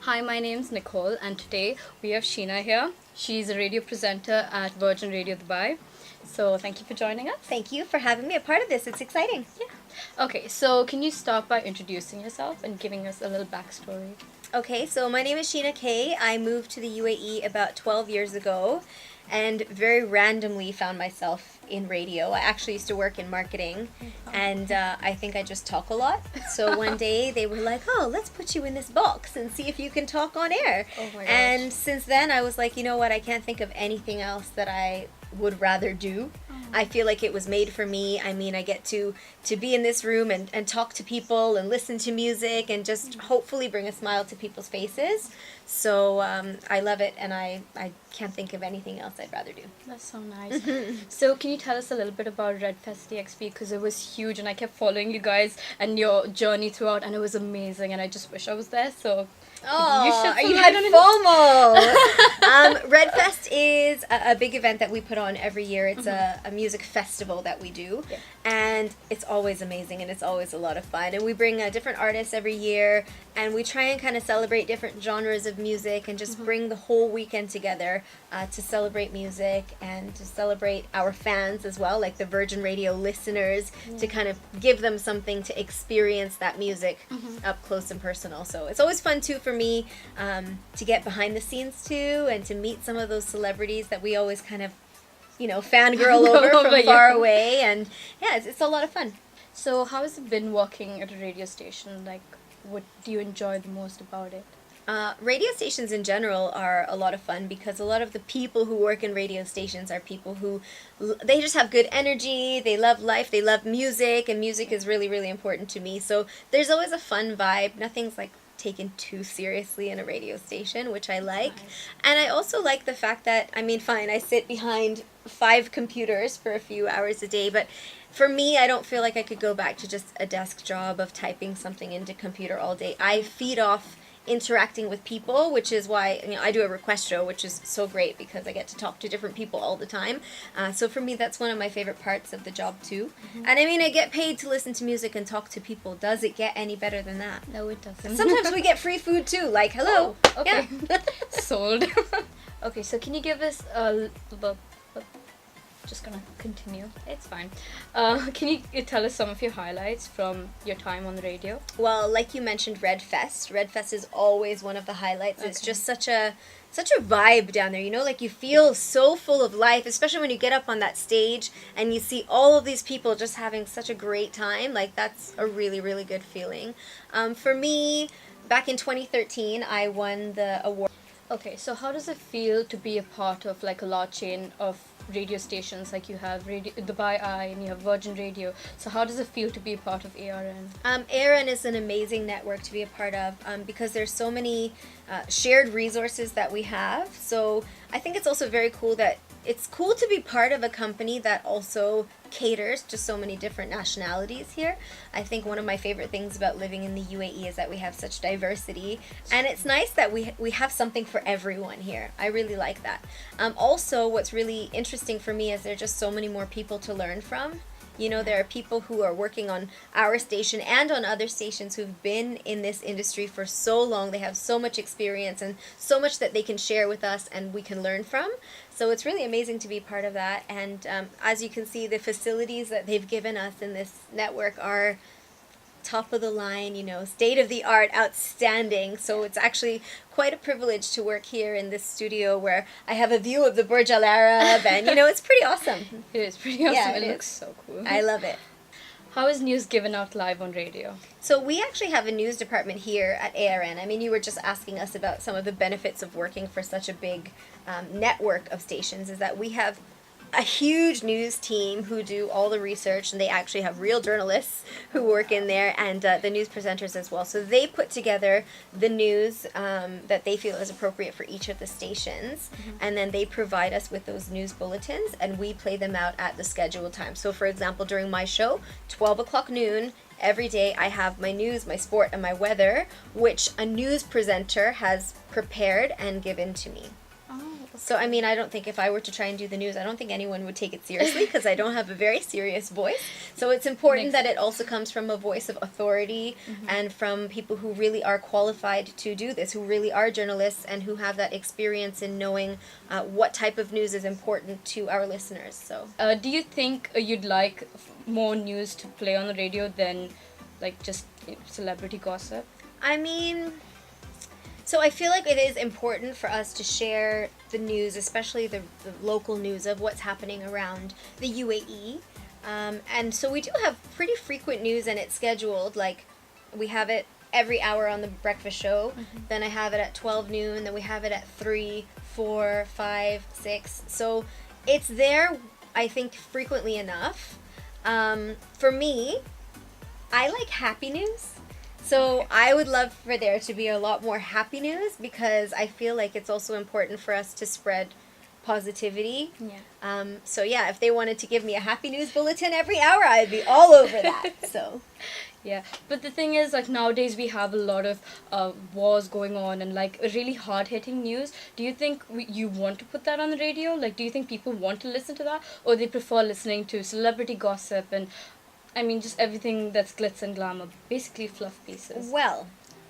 Hi, my name's Nicole, and today we have Sheena here. She's a radio presenter at Virgin Radio Dubai. So thank you for joining us. Thank you for having me a part of this. It's exciting. Yeah. Okay, so can you start by introducing yourself and giving us a little backstory? Okay, so my name is Sheena Kay. I moved to the UAE about 12 years ago and very randomly found myself in radio. I actually used to work in marketing, and I think I just talk a lot. So one day they were like, oh, let's put you in this box and see if you can talk on air. Oh my gosh. And since then I was like, you know what, I can't think of anything else that I would rather do. I feel like it was made for me. I mean, I get to be in this room and talk to people and listen to music and just hopefully bring a smile to people's faces. So I love it, and I can't think of anything else I'd rather do. That's so nice. So can you tell us a little bit about Red Fest DXP, because it was huge and I kept following you guys and your journey throughout, and it was amazing, and I just wish I was there. So Oh, you had FOMO. Red Fest is a big event that we put on every year. It's a music festival that we do, and it's always amazing, and it's always a lot of fun. And we bring different artists every year, and we try and kind of celebrate different genres of music and just bring the whole weekend together to celebrate music and to celebrate our fans as well, like the Virgin Radio listeners, to kind of give them something to experience that music up close and personal. So it's always fun too for me to get behind the scenes too, and to meet some of those celebrities that we always kind of, fangirl over from far away. And yeah, it's a lot of fun. So how has it been working at a radio station? Like, what do you enjoy the most about it? Radio stations in general are a lot of fun because a lot of the people who work in radio stations are people who, they just have good energy, they love life, they love music, and music is really, really important to me. So there's always a fun vibe. Nothing's like taken too seriously in a radio station, which I like. Nice. And I also like the fact that, I mean, fine, I sit behind 5 computers for a few hours a day, but for me, I don't feel like I could go back to just a desk job of typing something into computer all day. I feed off interacting with people, which is why I do a request show, which is so great because I get to talk to different people all the time. So for me, that's one of my favorite parts of the job too. And I mean, I get paid to listen to music and talk to people. Does it get any better than that? No, it doesn't. Sometimes we get free food too, like hello. Oh, okay. Yeah. Sold. Okay, so can you give us just gonna continue. It's fine. Can you tell us some of your highlights from your time on the radio? Well, like you mentioned, Red Fest. Red Fest is always one of the highlights. It's just such a vibe down there, like you feel so full of life, especially when you get up on that stage and you see all of these people just having such a great time. Like, that's a really, really good feeling. For me, back in 2013, I won the award. Okay, so how does it feel to be a part of like a large chain of radio stations? Like you have Radio Dubai Eye and you have Virgin Radio. So how does it feel to be a part of ARN? ARN is an amazing network to be a part of because there's so many shared resources that we have. So I think it's also very cool that it's cool to be part of a company that also caters to so many different nationalities here. I think one of my favorite things about living in the UAE is that we have such diversity, and it's nice that we have something for everyone here. I really like that. Also, what's really interesting for me is there are just so many more people to learn from. There are people who are working on our station and on other stations who've been in this industry for so long. They have so much experience and so much that they can share with us and we can learn from. So it's really amazing to be part of that. And as you can see, the facilities that they've given us in this network are top of the line, state of the art, outstanding. So it's actually quite a privilege to work here in this studio where I have a view of the Burj Al Arab, and it's pretty awesome. It is pretty awesome. Yeah, it looks so cool. I love it. How is news given out live on radio? So we actually have a news department here at ARN. I mean, you were just asking us about some of the benefits of working for such a big network of stations, is that we have a huge news team who do all the research, and they actually have real journalists who work in there, and the news presenters as well. So they put together the news that they feel is appropriate for each of the stations, and then they provide us with those news bulletins, and we play them out at the scheduled time. So for example, during my show, 12 o'clock noon, every day I have my news, my sport, and my weather, which a news presenter has prepared and given to me. Oh, So, I mean, I don't think if I were to try and do the news, I don't think anyone would take it seriously because I don't have a very serious voice. So it's important Makes that it sense. also comes from a voice of authority and from people who really are qualified to do this, who really are journalists and who have that experience in knowing what type of news is important to our listeners. So, Do you think you'd like more news to play on the radio than like just celebrity gossip? I mean, so I feel like it is important for us to share the news, especially the local news of what's happening around the UAE. And so we do have pretty frequent news and it's scheduled. Like we have it every hour on the breakfast show. Then I have it at 12 noon. Then we have it at 3, 4, 5, 6. So it's there, I think, frequently enough. For me, I like happy news. So I would love for there to be a lot more happy news because I feel like it's also important for us to spread positivity. Yeah. So yeah, if they wanted to give me a happy news bulletin every hour, I'd be all over that. So Yeah, but the thing is, like nowadays we have a lot of wars going on and like really hard-hitting news. Do you think you want to put that on the radio? Like, do you think people want to listen to that, or they prefer listening to celebrity gossip and, I mean, just everything that's glitz and glamour, basically fluff pieces? well,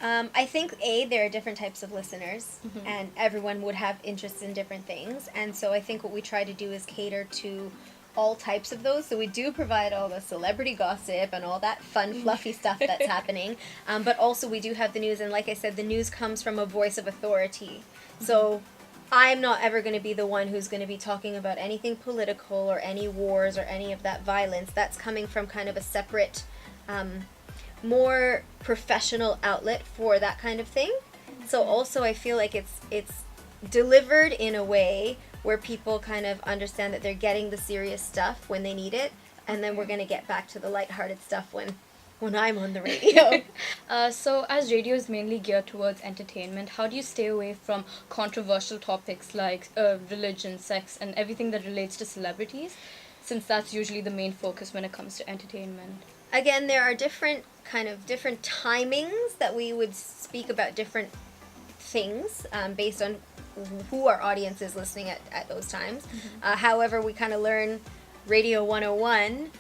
I think there are different types of listeners, and everyone would have interests in different things. And so I think what we try to do is cater to all types of those. So we do provide all the celebrity gossip and all that fun, fluffy stuff that's happening. But also we do have the news, and like I said, the news comes from a voice of authority. So I'm not ever going to be the one who's going to be talking about anything political or any wars or any of that violence. That's coming from kind of a separate, more professional outlet for that kind of thing. So also I feel like it's delivered in a way where people kind of understand that they're getting the serious stuff when they need it, and then we're going to get back to the lighthearted stuff when I'm on the radio. So as radio is mainly geared towards entertainment, how do you stay away from controversial topics like religion, sex, and everything that relates to celebrities, since that's usually the main focus when it comes to entertainment? Again, there are different timings that we would speak about different things based on who our audience is listening at those times. However, we kind of learn Radio 101,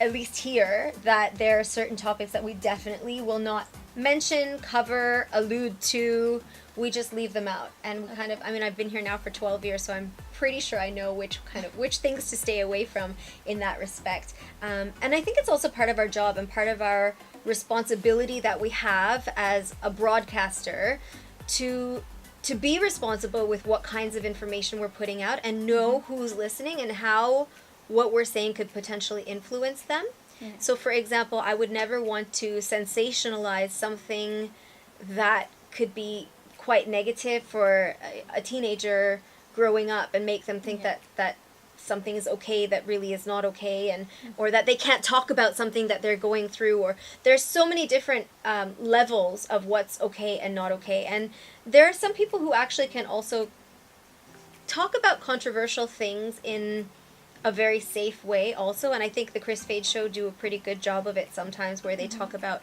at least here, that there are certain topics that we definitely will not mention, cover, allude to. We just leave them out. And we kind of, I mean, I've been here now for 12 years, so I'm pretty sure I know which things to stay away from in that respect. And I think it's also part of our job and part of our responsibility that we have as a broadcaster to be responsible with what kinds of information we're putting out and know who's listening and how what we're saying could potentially influence them. So for example, I would never want to sensationalize something that could be quite negative for a teenager growing up and make them think that something is okay that really is not okay, and or that they can't talk about something that they're going through, or there's so many different levels of what's okay and not okay. And there are some people who actually can also talk about controversial things in a very safe way also, and I think the Chris Fade Show do a pretty good job of it sometimes, where they talk about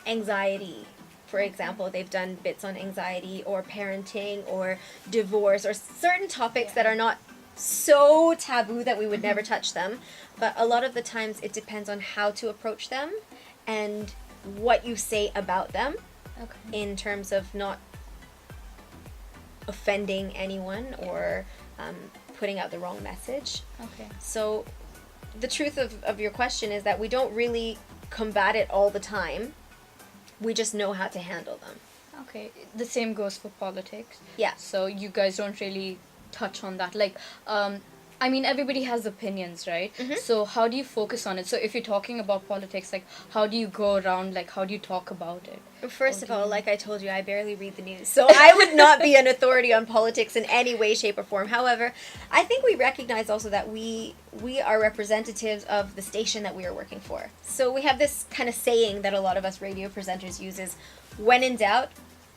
anxiety. For example, they've done bits on anxiety or parenting or divorce or certain topics that are not so taboo that we would never touch them. But a lot of the times it depends on how to approach them and what you say about them in terms of not offending anyone or putting out the wrong message. So the truth of your question is that we don't really combat it all the time. We just know how to handle them. Okay, the same goes for politics. Yeah. So you guys don't really touch on that. Like, I mean, everybody has opinions, right? So how do you focus on it? So if you're talking about politics, like, how do you go around, like, how do you talk about it? First of all, like I told you, I barely read the news. So I would not be an authority on politics in any way, shape, or form. However, I think we recognize also that we are representatives of the station that we are working for. So we have this kind of saying that a lot of us radio presenters use is, when in doubt,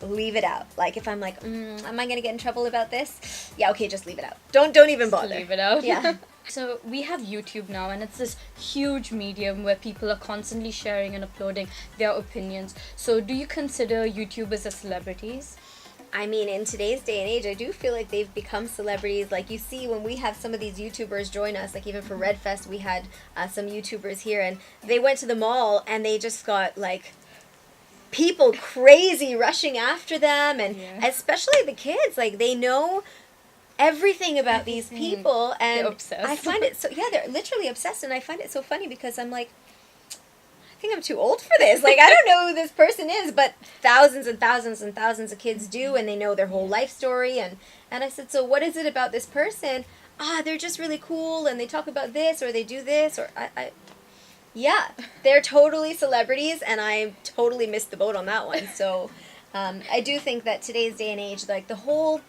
leave it out. Like if I'm like, am I going to get in trouble about this? Yeah, okay, just leave it out. Don't even bother. Leave it out. Yeah. So we have YouTube now, and it's this huge medium where people are constantly sharing and uploading their opinions. So do you consider YouTubers as celebrities? I mean, in today's day and age, I do feel like they've become celebrities. Like, you see when we have some of these YouTubers join us, like even for Red Fest, we had some YouTubers here, and they went to the mall and they just got like people crazy rushing after them, and Yeah. especially the kids, like they know everything about these people, and They're obsessed. I find it so, yeah, they're literally obsessed, and I find it so funny because I'm like, I think I'm too old for this. Like, I don't know who this person is, but thousands and thousands and thousands of kids do, and they know their whole life story. And I said, so what is it about this person? They're just really cool, and they talk about this, or they do this, or yeah, they're totally celebrities, and I totally missed the boat on that one. So I do think that today's day and age, like the whole,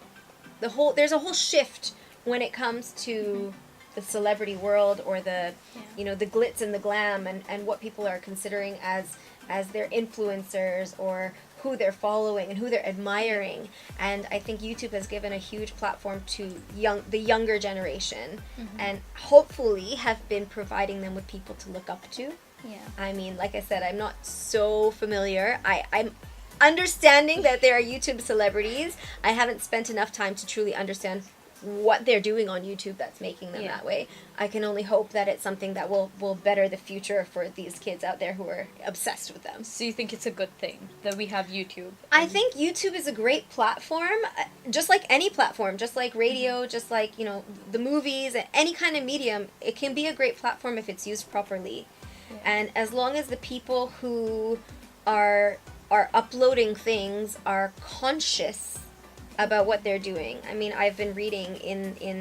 there's a whole shift when it comes to the celebrity world, or the the glitz and the glam, and what people are considering as their influencers, or who they're following and who they're admiring. And I think YouTube has given a huge platform to the younger generation, and hopefully have been providing them with people to look up to. Yeah. I mean, like I said, I'm not so familiar. I'm understanding that there are YouTube celebrities. I haven't spent enough time to truly understand what they're doing on YouTube that's making them that way. I can only hope that it's something that will better the future for these kids out there who are obsessed with them. So you think it's a good thing that we have YouTube? I think YouTube is a great platform, just like any platform, just like radio, just like, the movies, any kind of medium. It can be a great platform if it's used properly. Yeah. And as long as the people who are uploading things are conscious about what they're doing. I mean, I've been reading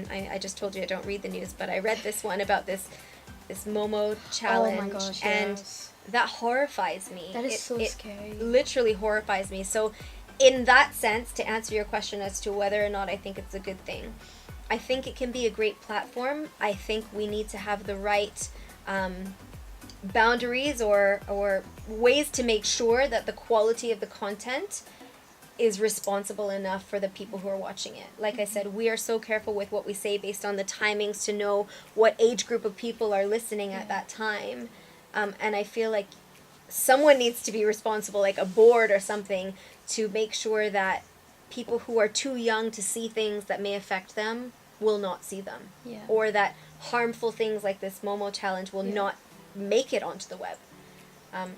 I just told you I don't read the news, but I read this one about this Momo challenge. Oh my gosh, and that horrifies me. That is so scary. It literally horrifies me. So in that sense, to answer your question as to whether or not I think it's a good thing, I think it can be a great platform. I think we need to have the right boundaries or ways to make sure that the quality of the content is responsible enough for the people who are watching it. Like I said, we are so careful with what we say based on the timings to know what age group of people are listening at that time. And I feel like someone needs to be responsible, like a board or something, to make sure that people who are too young to see things that may affect them will not see them. Yeah. Or that harmful things like this Momo challenge will not make it onto the web.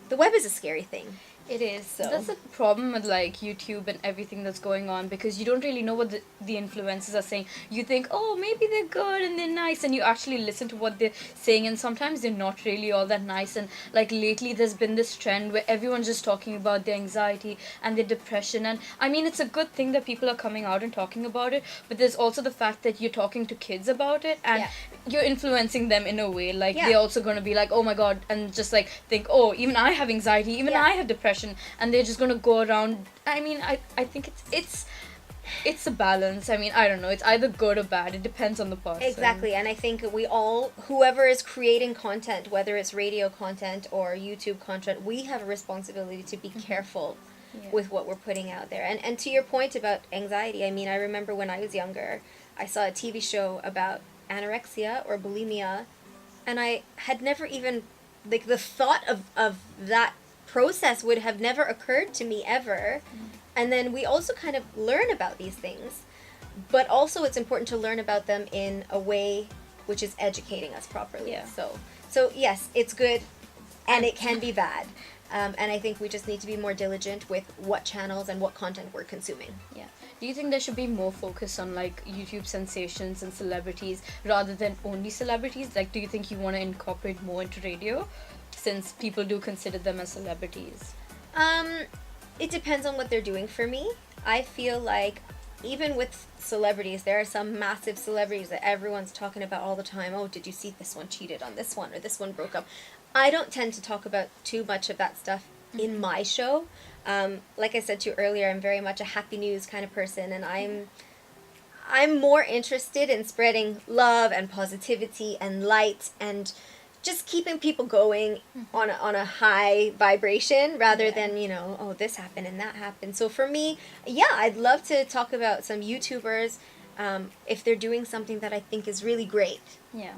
The web is a scary thing. It is. So that's the problem with like YouTube and everything that's going on, because you don't really know what the influencers are saying. You think, oh, maybe they're good and they're nice, and you actually listen to what they're saying, and sometimes they're not really all that nice. And like lately there's been this trend where everyone's just talking about their anxiety and their depression, and I mean, it's a good thing that people are coming out and talking about it, but there's also the fact that you're talking to kids about it, and you're influencing them in a way. Like they're also going to be like, oh my god, and just like think, oh, even I have anxiety, even I have depression, and they're just going to go around. I mean, I think it's a balance. I mean, I don't know, it's either good or bad. It depends on the person. Exactly. And I think we all, whoever is creating content, whether it's radio content or YouTube content, we have a responsibility to be careful with what we're putting out there. And to your point about anxiety, I mean, I remember when I was younger, I saw a TV show about anorexia or bulimia, and I had never even, like, the thought of that process would have never occurred to me ever. And then we also kind of learn about these things, but also it's important to learn about them in a way which is educating us properly. So yes, it's good, and it can be bad. And I think we just need to be more diligent with what channels and what content we're consuming. Yeah. Do you think there should be more focus on like YouTube sensations and celebrities rather than only celebrities? Like, do you think you want to incorporate more into radio, since people do consider them as celebrities? It depends on what they're doing for me. I feel like even with celebrities, there are some massive celebrities that everyone's talking about all the time. Oh, did you see this one cheated on this one, or this one broke up? I don't tend to talk about too much of that stuff in my show. Like I said to you earlier, I'm very much a happy news kind of person, and I'm more interested in spreading love and positivity and light and just keeping people going on a high vibration, rather than, oh, this happened and that happened. So for me, I'd love to talk about some YouTubers. If they're doing something that I think is really great,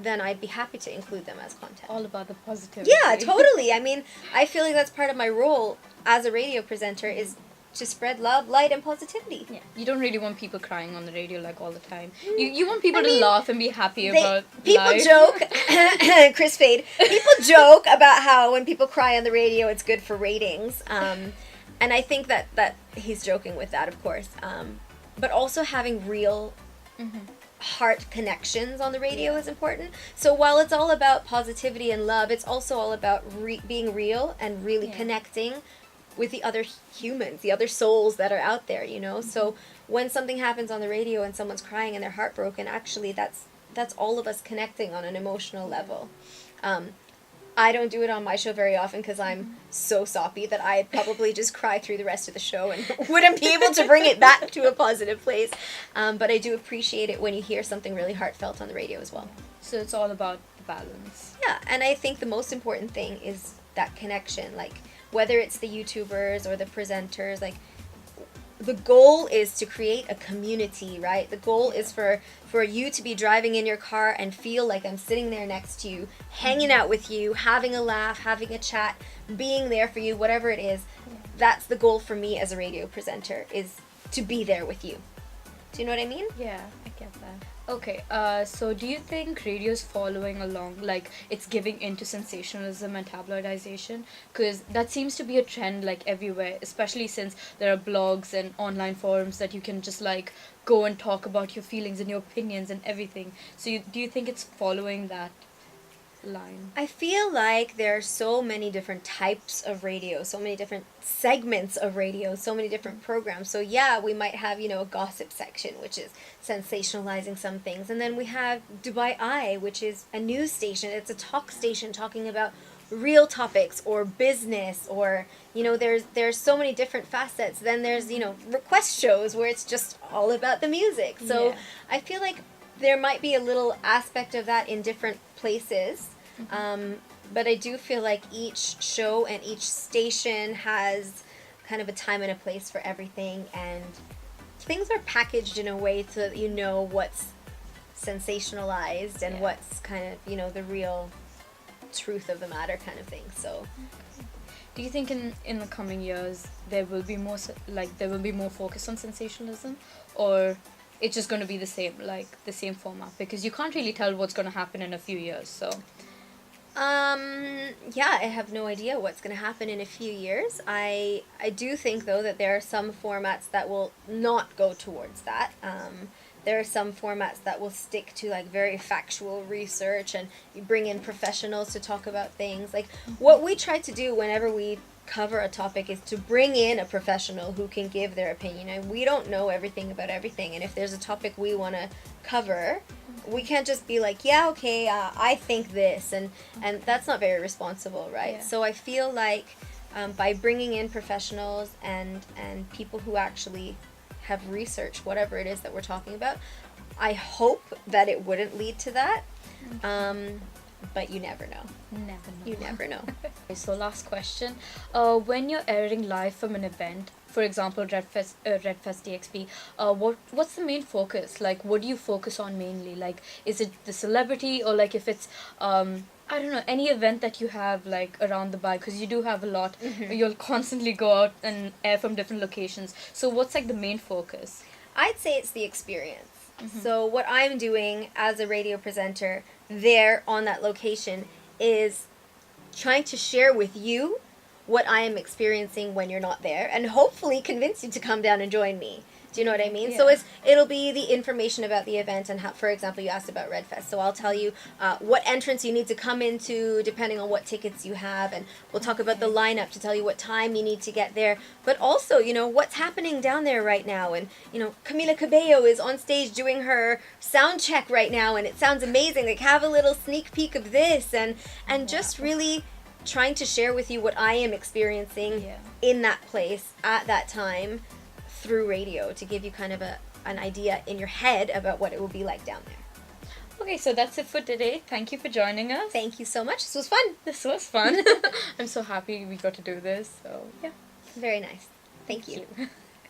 then I'd be happy to include them as content. All about the positivity. Yeah, totally. I mean, I feel like that's part of my role as a radio presenter, is to spread love, light, and positivity. Yeah, you don't really want people crying on the radio like all the time. You want people to laugh and be happy about people life. joke. Chris Fade. People joke about how when people cry on the radio, it's good for ratings. And I think that he's joking with that, of course. But also having real heart connections on the radio is important. So while it's all about positivity and love, it's also all about being real and really connecting with the other humans, the other souls that are out there, you know? So when something happens on the radio and someone's crying and they're heartbroken, actually that's all of us connecting on an emotional level. I don't do it on my show very often because I'm so soppy that I'd probably just cry through the rest of the show and wouldn't be able to bring it back to a positive place. But I do appreciate it when you hear something really heartfelt on the radio as well. So it's all about the balance. Yeah, and I think the most important thing is that connection. Like, whether it's the YouTubers or the presenters, like, the goal is to create a community, right? The goal is for you to be driving in your car and feel like I'm sitting there next to you, hanging out with you, having a laugh, having a chat, being there for you, whatever it is. That's the goal for me as a radio presenter, is to be there with you. Do you know what I mean? Yeah, I get that. Okay, so do you think radio's following along, like it's giving into sensationalism and tabloidization? Because that seems to be a trend like everywhere, especially since there are blogs and online forums that you can just like go and talk about your feelings and your opinions and everything. So do you think it's following that line? I feel like there are so many different types of radio, so many different segments of radio, so many different programs. So yeah, we might have, a gossip section, which is sensationalizing some things. And then we have Dubai Eye, which is a news station. It's a talk station talking about real topics or business, or, there's so many different facets. Then there's, request shows where it's just all about the music. So I feel like there might be a little aspect of that in different places. But I do feel like each show and each station has kind of a time and a place for everything, and things are packaged in a way so that you know what's sensationalized and what's kind of, the real truth of the matter kind of thing. So do you think in the coming years there will be more focus on sensationalism, or it's just going to be the same format, because you can't really tell what's going to happen in a few years? So yeah, I have no idea what's going to happen in a few years. I do think, though, that there are some formats that will not go towards that. There are some formats that will stick to, like, very factual research, and you bring in professionals to talk about things. Like, what we try to do whenever we cover a topic is to bring in a professional who can give their opinion. And we don't know everything about everything, and if there's a topic we want to cover, we can't just be like, I think this, and that's not very responsible, right? Yeah. So I feel like by bringing in professionals and people who actually have researched whatever it is that we're talking about, I hope that it wouldn't lead to that. But you never know. You never know. So last question. When you're airing live from an event, for example, Redfest DXP, what's the main focus? Like, what do you focus on mainly? Like, is it the celebrity, or like if it's, I don't know, any event that you have like around the bar, because you do have a lot. You'll constantly go out and air from different locations. So what's like the main focus? I'd say it's the experience. So what I'm doing as a radio presenter there on that location is trying to share with you what I am experiencing when you're not there, and hopefully convince you to come down and join me. Do you know what I mean? Yeah. So it'll be the information about the event, and how, for example, you asked about Redfest. So I'll tell you what entrance you need to come into depending on what tickets you have, and we'll talk about the lineup to tell you what time you need to get there. But also, what's happening down there right now. And, Camila Cabello is on stage doing her sound check right now, and it sounds amazing. Like, have a little sneak peek of this, and just really trying to share with you what I am experiencing in that place at that time, through radio, to give you kind of an idea in your head about what it will be like down there. Okay, so that's it for today. Thank you for joining us. Thank you so much. This was fun. This was fun. I'm so happy we got to do this. So yeah, Very nice. Thank you.